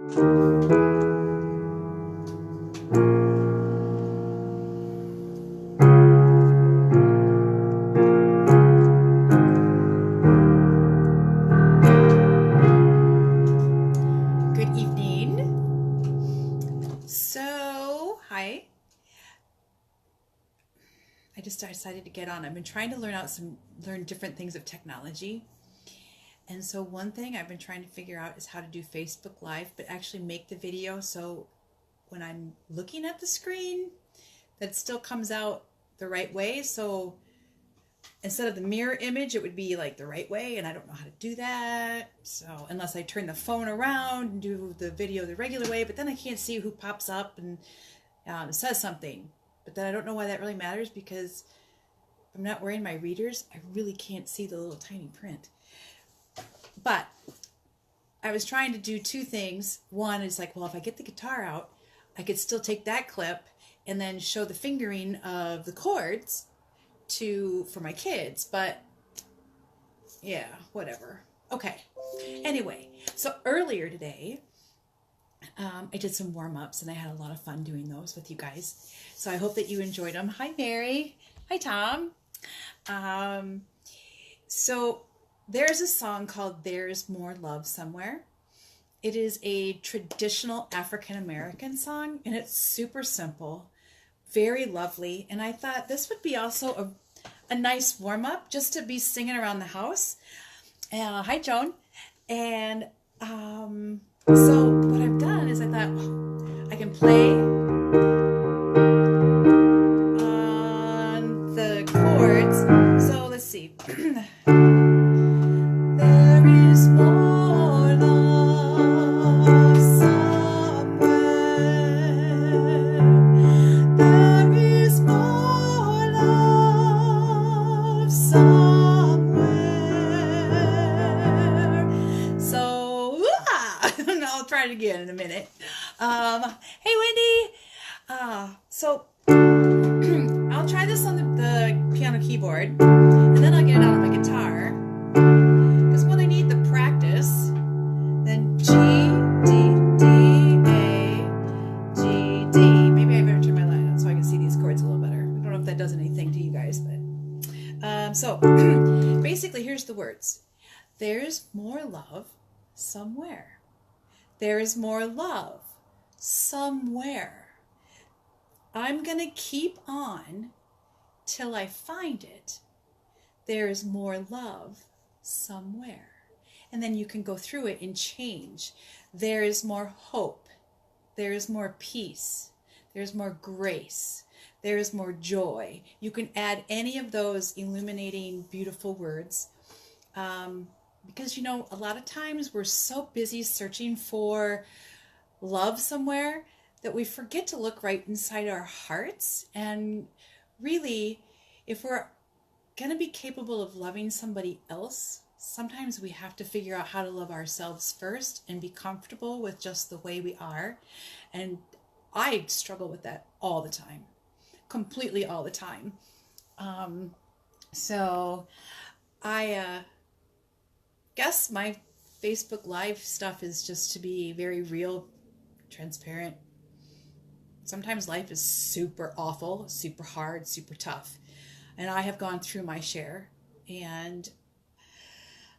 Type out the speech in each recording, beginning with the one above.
Good evening. So, hi. I just decided to get on. I've been trying to learn different things of technology. And so one thing I've been trying to figure out is how to do Facebook Live, but actually make the video so when I'm looking at the screen, that it still comes out the right way. So instead of the mirror image, it would be like the right way, and I don't know how to do that. So unless I turn the phone around and do the video the regular way, but then I can't see who pops up and says something. But then I don't know why that really matters, because I'm not wearing my readers. I really can't see the little tiny print. But I was trying to do two things. One is like, well, if I get the guitar out, I could still take that clip and then show the fingering of the chords for my kids. But yeah, whatever. Okay. Anyway, so earlier today, I did some warm-ups and I had a lot of fun doing those with you guys. So I hope that you enjoyed them. Hi, Mary. Hi, Tom. So there's a song called There's More Love Somewhere. It is a traditional African-American song, and it's super simple, very lovely. And I thought this would be also a nice warm-up just to be singing around the house. Hi, Joan. And so what I've done is I thought, oh, I can play on the chords. So let's see. There is more love somewhere. There is more love somewhere. So, I'll try it again in a minute. Hey, Wendy. So I'll try this on the piano keyboard, and then I'll get it out on my guitar. Because when I need the practice, then G, D, D, A, G, D. Maybe I better turn my light on so I can see these chords a little better. I don't know if that does anything to you guys, but so basically, here's the words. There's more love somewhere. There is more love somewhere. I'm going to keep on till I find it. There is more love somewhere. And then you can go through it and change. There is more hope. There is more peace. There's more grace. There is more joy. You can add any of those illuminating, beautiful words. Because, you know, a lot of times we're so busy searching for love somewhere that we forget to look right inside our hearts. And really, if we're going to be capable of loving somebody else, sometimes we have to figure out how to love ourselves first and be comfortable with just the way we are. And I struggle with that all the time, completely all the time. So I guess my Facebook Live stuff is just to be very real, transparent. Sometimes life is super awful, super hard, super tough. And I have gone through my share. And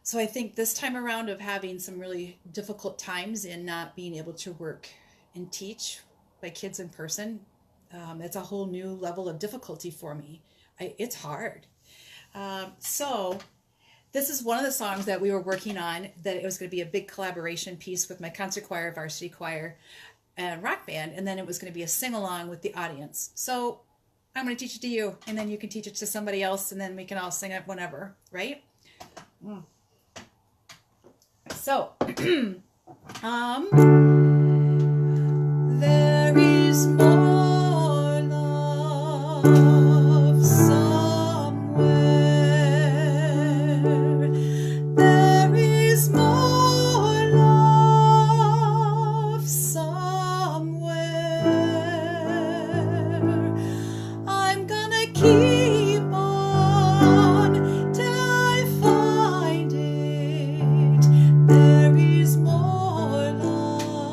so I think this time around of having some really difficult times in not being able to work and teach my kids in person, it's a whole new level of difficulty for me. It's hard. So this is one of the songs that we were working on, that it was going to be a big collaboration piece with my concert choir, varsity choir, and rock band, and then it was going to be a sing-along with the audience. So I'm going to teach it to you, and then you can teach it to somebody else, and then we can all sing it whenever, right? So, there is more love somewhere. There is more love somewhere. I'm gonna keep on till I find it. There is more love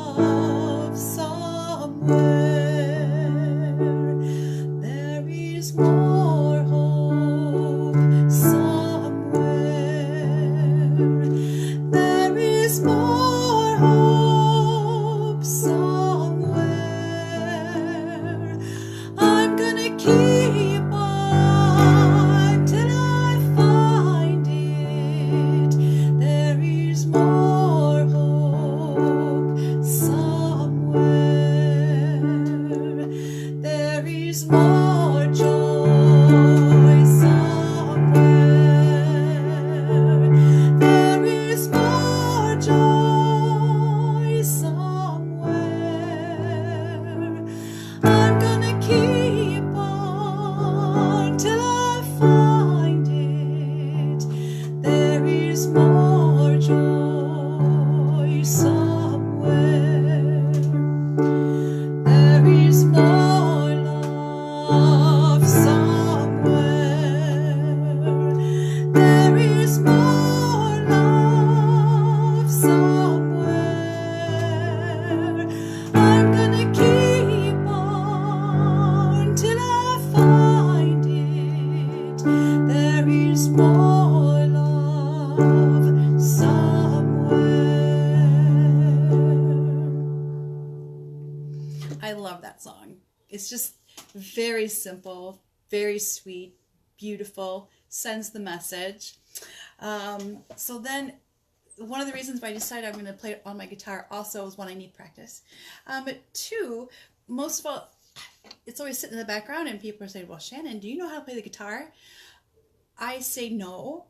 I love that song. It's just very simple, very sweet, beautiful, sends the message. So then one of the reasons why I decided I'm going to play it on my guitar also is one, I need practice. But two, most of all, it's always sitting in the background and people are saying, well, Shannon, do you know how to play the guitar? I say no.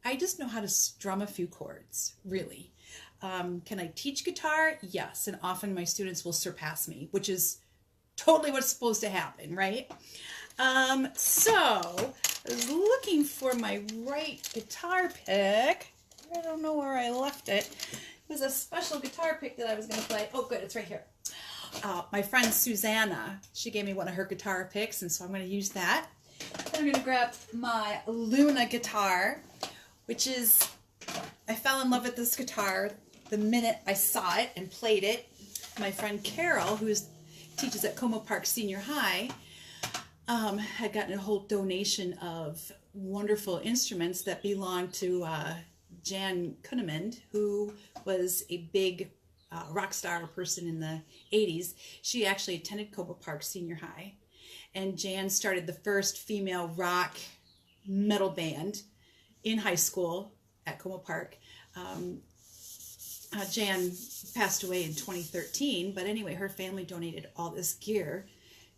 I just know how to strum a few chords, really. Can I teach guitar? Yes, and often my students will surpass me, which is totally what's supposed to happen, right? So I was looking for my right guitar pick. I don't know where I left it. It was a special guitar pick that I was going to play. Oh, good, it's right here. My friend Susanna, she gave me one of her guitar picks, and so I'm going to use that. Then I'm going to grab my Luna guitar, which is, I fell in love with this guitar the minute I saw it and played it. My friend Carol, who teaches at Como Park Senior High, had gotten a whole donation of wonderful instruments that belonged to Jan Kunnemund, who was a big rock star person in the 80s. She actually attended Como Park Senior High, and Jan started the first female rock metal band in high school at Como Park. Jan passed away in 2013, but anyway, her family donated all this gear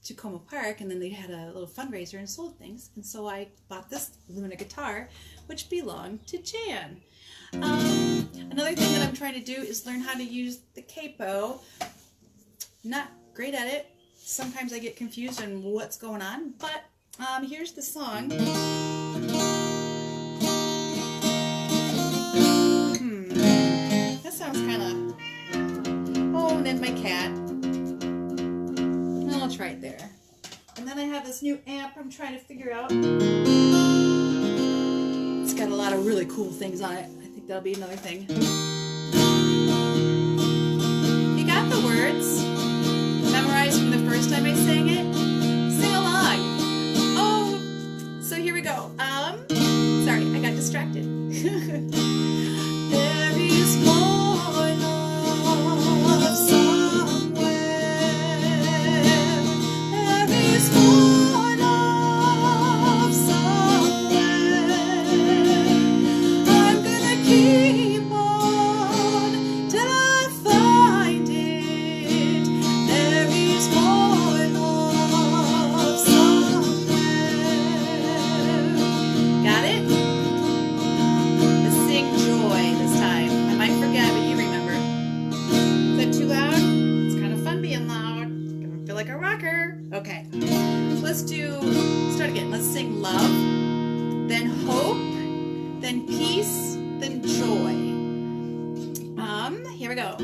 to Como Park, and then they had a little fundraiser and sold things, and so I bought this Luna guitar, which belonged to Jan. Another thing that I'm trying to do is learn how to use the capo. Not great at it. Sometimes I get confused on what's going on, but here's the song. That sounds kind of... Oh, and then my cat. I'll try it there. And then I have this new amp I'm trying to figure out. It's got a lot of really cool things on it. I think that'll be another thing. You got the words memorized from the first time I sang it? Sing along. Oh, so here we go. Sorry, I got distracted. There is more love somewhere. There is more love somewhere. I'm gonna keep on till I find it. There is more love somewhere. Got it? Let's sing Joy this time. I might forget, but you remember. Is that too loud? It's kind of fun being loud. Gonna feel like a rocker. Okay. Let's start again. Let's sing love, then hope, then peace, then joy. Here we go.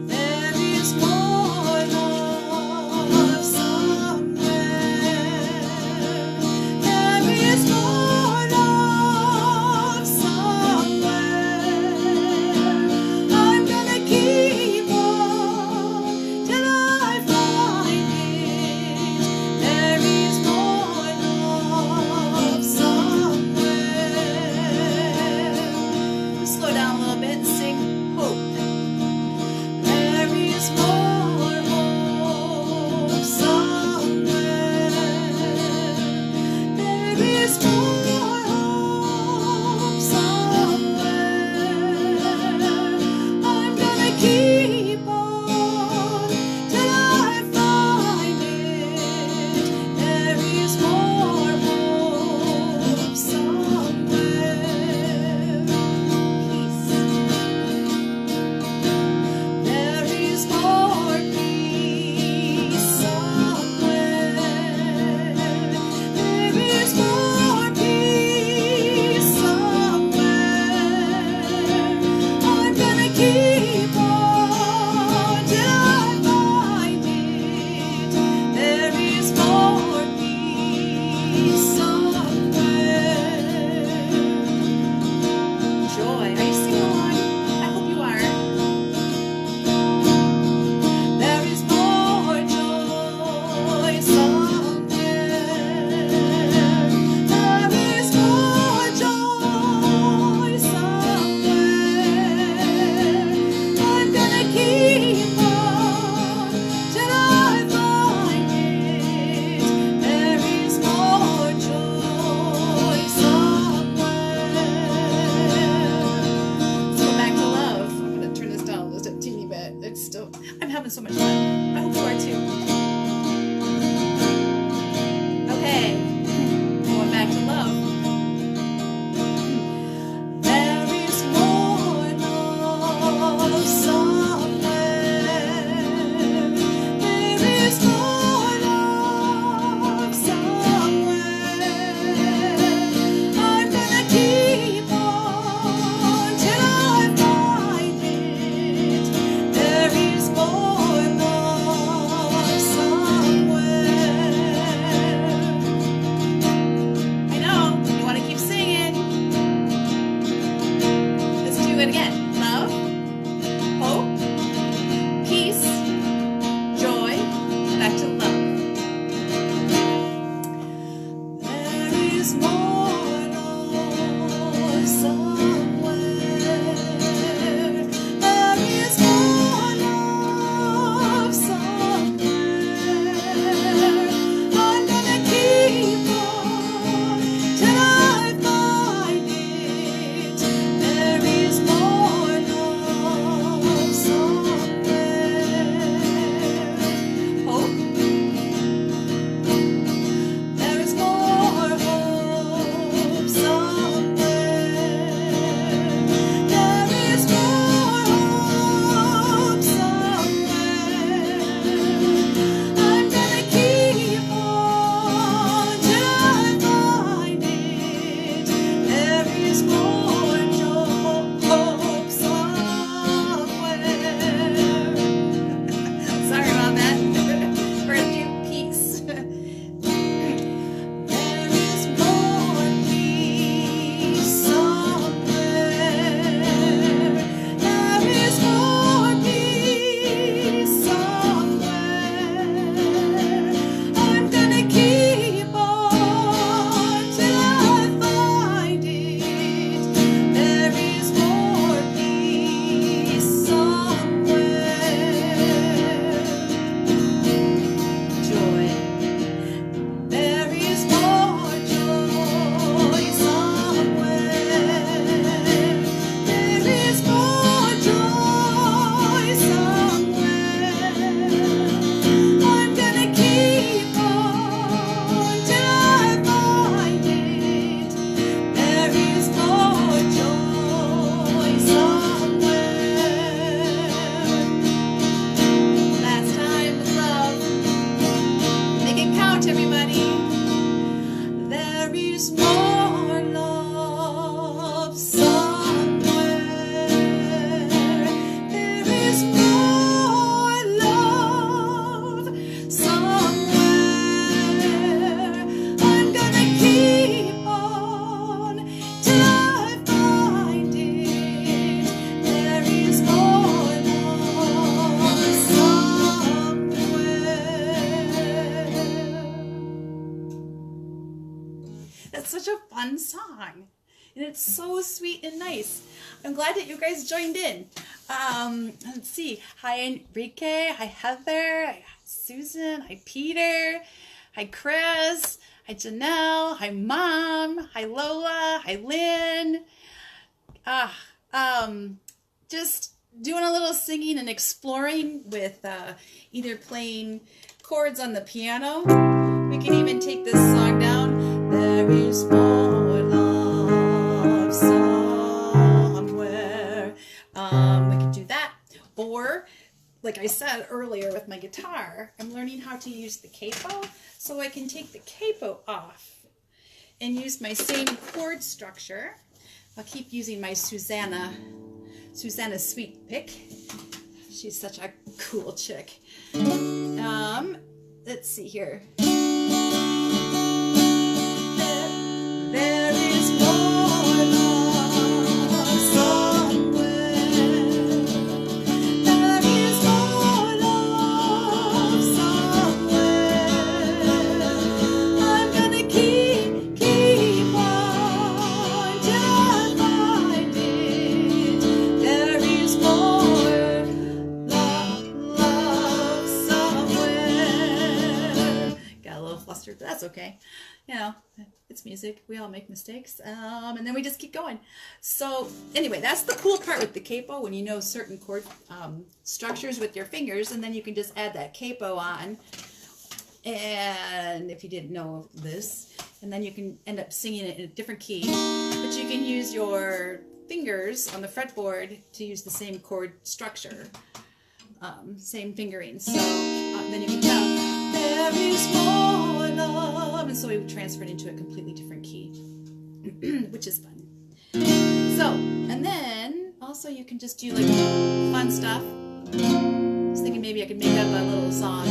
There is more love somewhere. There is more love somewhere. I'm gonna keep on till I find it. There is more love somewhere. Let's slow down a little bit and sing hope. There is more hope somewhere. There is more hope somewhere. I'm gonna keep on till I find it. There is more hope somewhere. Peace. There is more having so much fun. I hope you are too. Okay, going back to love. There is more love somewhere. There is more love somewhere. I'm gonna keep on till I find it. There is more love somewhere. I know, you want to keep singing. Let's do it again. Love, hope, peace, joy, back to love. There is more love somewhere. There is more love somewhere. I'm gonna keep on till I find it. There is more love somewhere. Hope. There is more hope somewhere. There is more hope somewhere. I'm gonna keep on till I find it. There is more hope somewhere. Sorry about that. We're gonna do peace. There is more peace somewhere. There is more peace somewhere. I'm gonna keep on till I find it. There is more peace somewhere. Joy. There is more joy somewhere. There is more joy somewhere. I'm gonna keep on till I find it. There is more joy somewhere. Last time with love. Make it count, everybody. There is more love somewhere. There is more love somewhere. I'm gonna keep on till I find it. There is more love somewhere. That's such a fun song, and it's so sweet and nice. I'm glad that you guys joined in. Let's see. Hi Enrique. Hi Heather. Hi Susan. Hi Peter. Hi Chris. Hi Janelle. Hi Mom. Hi Lola. Hi Lynn. Just doing a little singing and exploring with either playing chords on the piano. We can even take this song down. There is more love somewhere. We can do that. Or, like I said earlier with my guitar, I'm learning how to use the capo, so I can take the capo off and use my same chord structure. I'll keep using my Susanna sweet pick. She's such a cool chick. Let's see here. There is more love somewhere. There is more love somewhere. I'm gonna keep on till I find it. There is more love somewhere. Got a little flustered but that's okay. You know, it's music. We all make mistakes. And then we just keep going. So anyway, that's the cool part with the capo, when you know certain chord structures with your fingers, and then you can just add that capo on. And if you didn't know this, and then you can end up singing it in a different key, but you can use your fingers on the fretboard to use the same chord structure, same fingering. So then you can tell there is more love, and so we would transfer it into a completely different key, which is fun. So, and then also you can just do like fun stuff. I was thinking maybe I could make up a little song.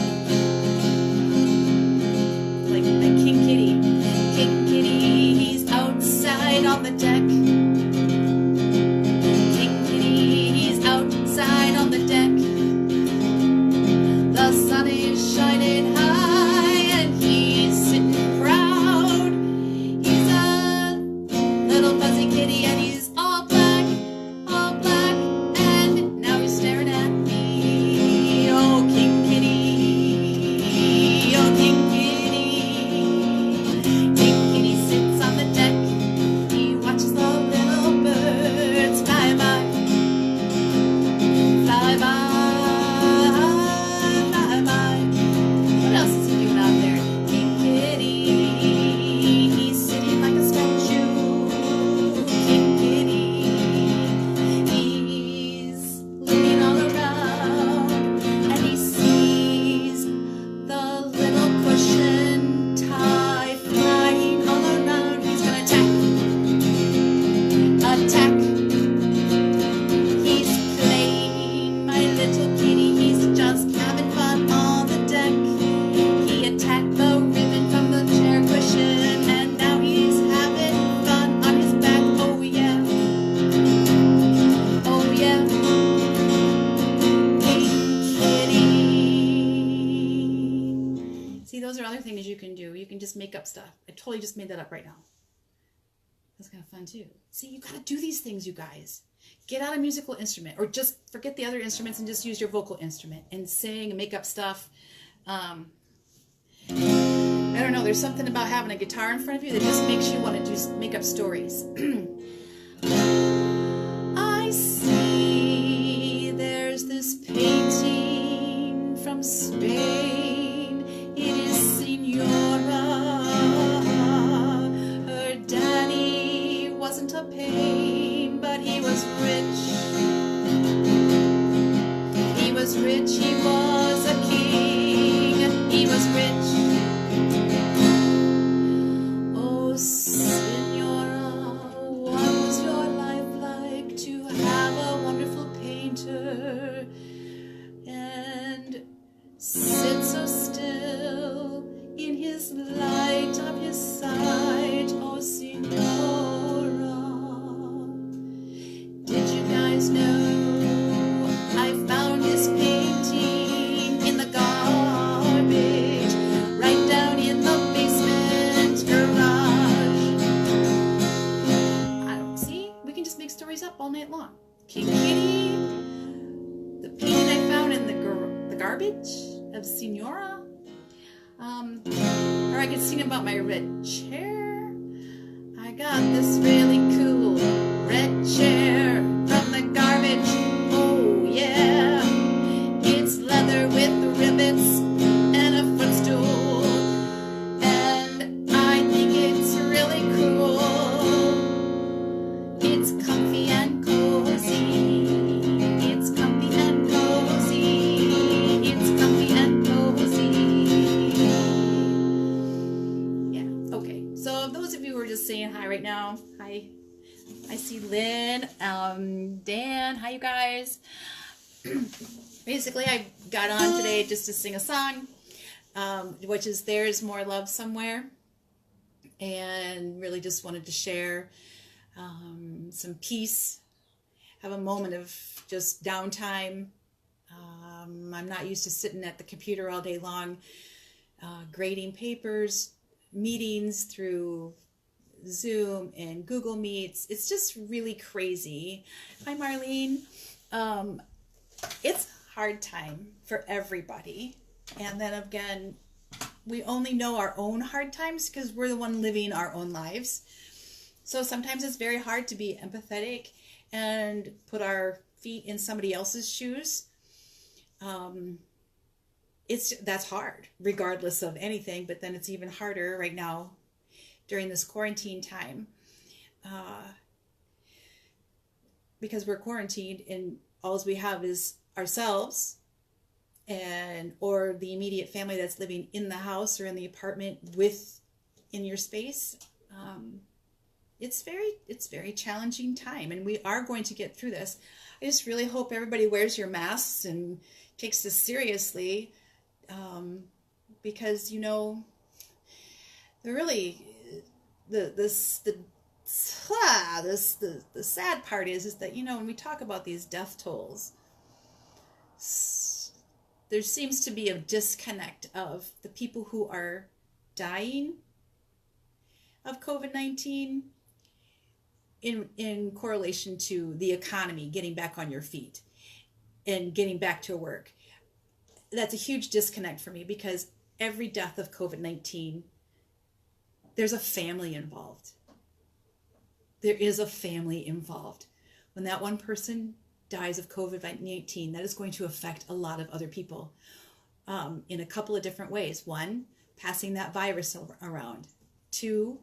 Like King Kitty. King Kitty, he's outside on the deck. King Kitty, he's outside on the deck. The sun is shining high and he's sitting proud. He's a little fuzzy kitty and he's all black, and now he's staring at me. Oh, King Kitty, oh, King Kitty. Those are other things you can do. You can just make up stuff. I totally just made that up right now. That's kind of fun too. See, you got to do these things, you guys. Get out a musical instrument, or just forget the other instruments and just use your vocal instrument and sing and make up stuff. I don't know. There's something about having a guitar in front of you that just makes you want to make up stories. I see there's this painting from Spain. It is Senora. Her daddy wasn't a pain, but he was rich. He was rich, he was a king. He was rich. Oh, Senora, what was your life like to have a wonderful painter and sit so still in his light of his sight? Oh, Senora, did you guys know I found this painting in the garbage, right down in the basement garage? I don't see. We can just make stories up all night long. King Kitty, the painting I found in the garbage of Senora. Or I could sing about my red chair. I got this really cool red chair from the garbage. Oh yeah, it's leather with rivets and a footstool, and I think it's really cool. It's comfy and cozy. It's comfy and cozy. It's comfy and cozy. Yeah, okay. So those of you who are just saying hi right now, hi. I see Lynn, Dan, hi you guys. Basically, I got on today just to sing a song, which is There's More Love Somewhere, and really just wanted to share some peace, have a moment of just downtime. I'm not used to sitting at the computer all day long, grading papers, meetings through Zoom and Google Meets. It's just really crazy. Hi, Marlene. It's a hard time for everybody. And then again, we only know our own hard times because we're the one living our own lives. So sometimes it's very hard to be empathetic and put our feet in somebody else's shoes. That's hard regardless of anything, but then it's even harder right now during this quarantine time, because we're quarantined and all we have is ourselves and or the immediate family that's living in the house or in the apartment in your space. It's very challenging time, and we are going to get through this. I just really hope everybody wears your masks and takes this seriously, because the sad part is that when we talk about these death tolls, there seems to be a disconnect of the people who are dying of COVID-19 in correlation to the economy getting back on your feet and getting back to work. That's a huge disconnect for me, because every death of COVID-19, there's a family involved. There is a family involved. When that one person dies of COVID-19, that is going to affect a lot of other people in a couple of different ways. One, passing that virus around. Two,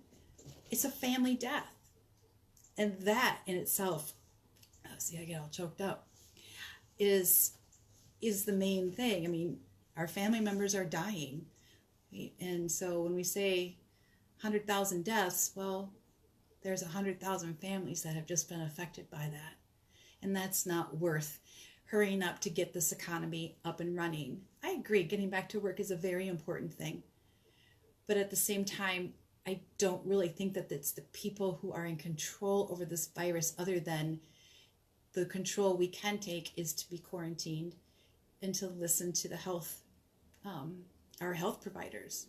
it's a family death. And that in itself, I get all choked up, is the main thing. I mean, our family members are dying. And so when we say 100,000 deaths, well, there's 100,000 families that have just been affected by that. And that's not worth hurrying up to get this economy up and running. I agree, getting back to work is a very important thing. But at the same time, I don't really think that it's the people who are in control over this virus, other than the control we can take is to be quarantined and to listen to the our health providers.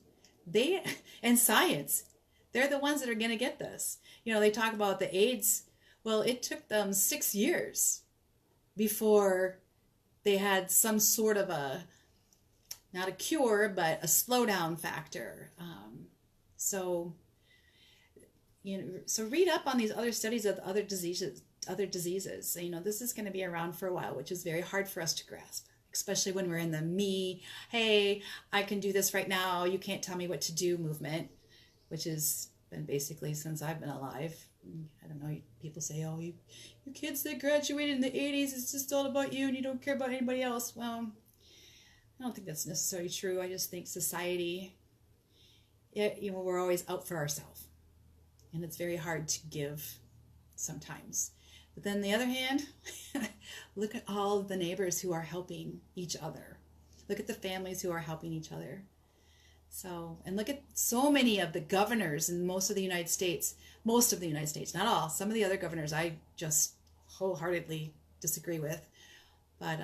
And science, they're the ones that are going to get this. They talk about the AIDS. Well, it took them 6 years before they had some sort of not a cure, but a slowdown factor. So read up on these other studies of other diseases. This is going to be around for a while, which is very hard for us to grasp, especially when we're in the hey, I can do this right now, you can't tell me what to do movement, which has been basically since I've been alive. I don't know, people say, oh, you kids that graduated in the 80s, it's just all about you and you don't care about anybody else. Well, I don't think that's necessarily true. I just think society, we're always out for ourselves, and it's very hard to give sometimes. But then on the other hand, look at all of the neighbors who are helping each other. Look at the families who are helping each other. And look at so many of the governors in most of the United States, not all, some of the other governors I just wholeheartedly disagree with, but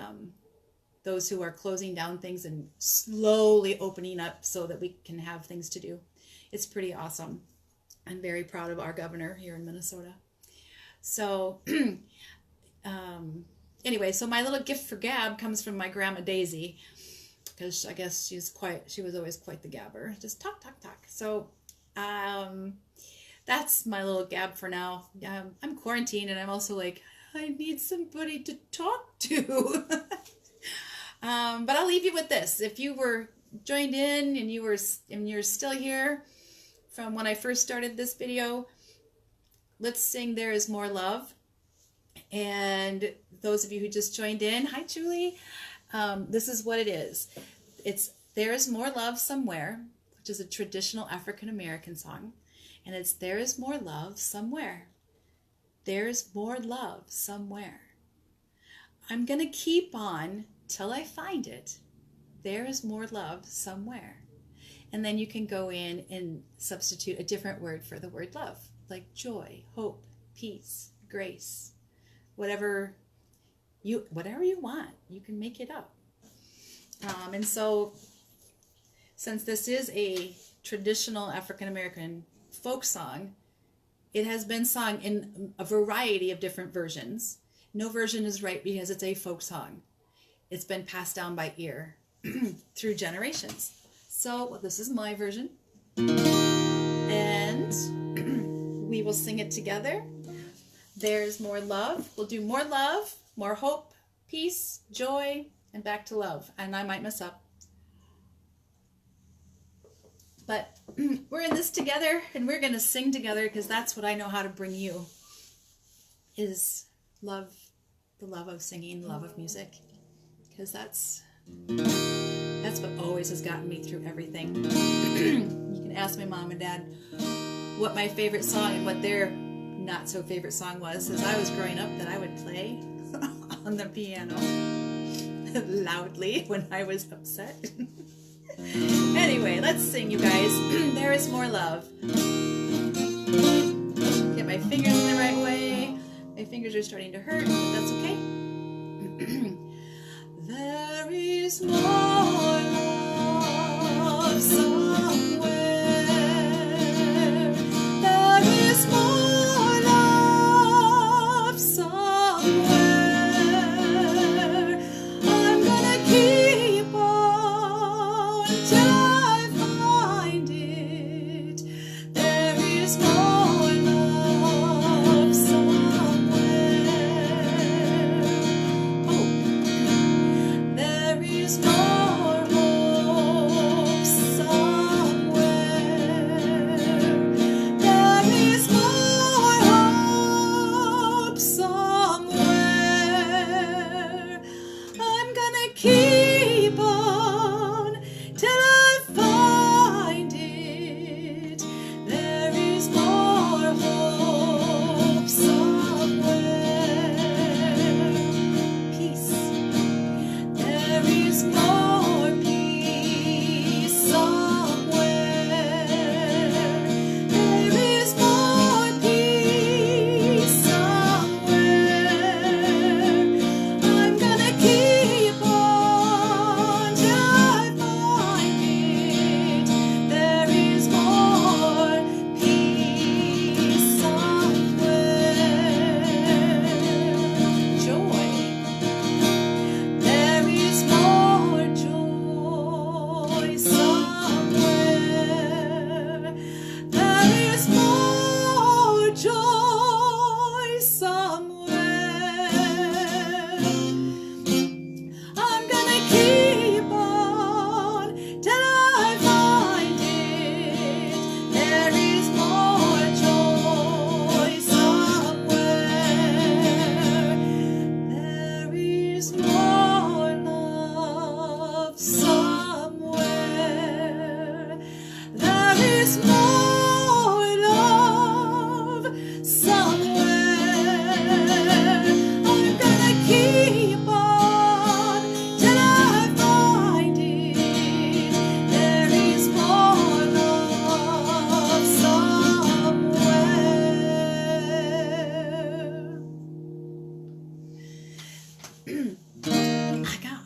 those who are closing down things and slowly opening up so that we can have things to do. It's pretty awesome. I'm very proud of our governor here in Minnesota. So anyway, so my little gift for gab comes from my grandma Daisy, because I guess she was always quite the gabber. Just talk. So that's my little gab for now. I'm quarantined, and I'm also like, I need somebody to talk to. But I'll leave you with this. If you were joined in and you're still here from when I first started this video, let's sing There Is More Love. And those of you who just joined in, hi Julie. This is what it is. It's There Is More Love Somewhere, which is a traditional African American song. And it's There Is More Love Somewhere. There's more love somewhere. I'm going to keep on till I find it. There is more love somewhere. And then you can go in and substitute a different word for the word love, like joy, hope, peace, grace, whatever you want. You can make it up. And so, since this is a traditional African American folk song, it has been sung in a variety of different versions. No version is right because it's a folk song. It's been passed down by ear through generations. So this is my version. And we will sing it together. There's more love. We'll do more love, more hope, peace, joy, and back to love. And I might mess up. But we're in this together, and we're going to sing together because that's what I know how to bring you, is love, the love of singing, the love of music. Because that's what always has gotten me through everything. You can ask my mom and dad what my favorite song and what their not so favorite song was as I was growing up that I would play on the piano loudly when I was upset. Anyway, let's sing, you guys. There is more love. Get my fingers in the right way. My fingers are starting to hurt, but that's okay. There is more love somewhere. There is more love somewhere. I'm gonna keep on till I find it. There is more love somewhere. Oh, there is more hope somewhere. There is more hope somewhere. I'm gonna keep on till I find it. There is more hope somewhere. Peace. There is more peace somewhere. There is more peace somewhere. I'm gonna keep on till I find it. There is more peace somewhere. Joy. There is more joy somewhere. There is more joy somewhere. I'm gonna keep on till I find it. There is more joy somewhere. There is more love somewhere. There is more love somewhere. I'm gonna keep on till I find it. There is more love somewhere.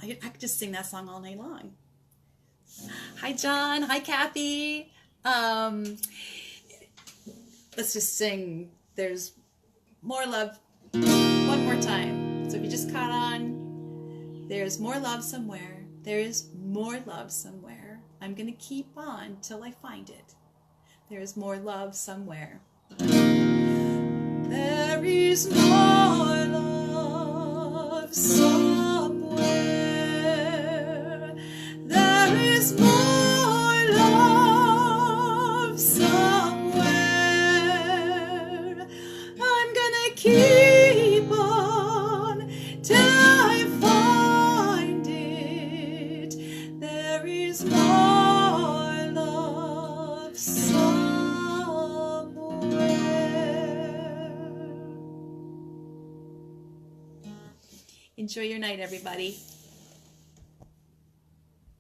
I could just sing that song all night long. Hi, John. Hi, Kathy. Let's just sing There's More Love one more time. So if you just caught on, there's more love somewhere. There is more love somewhere. I'm going to keep on till I find it. There is more love somewhere. There is more love somewhere. There is more love somewhere. I'm gonna keep on till I find it. There is more love somewhere. Enjoy your night, everybody.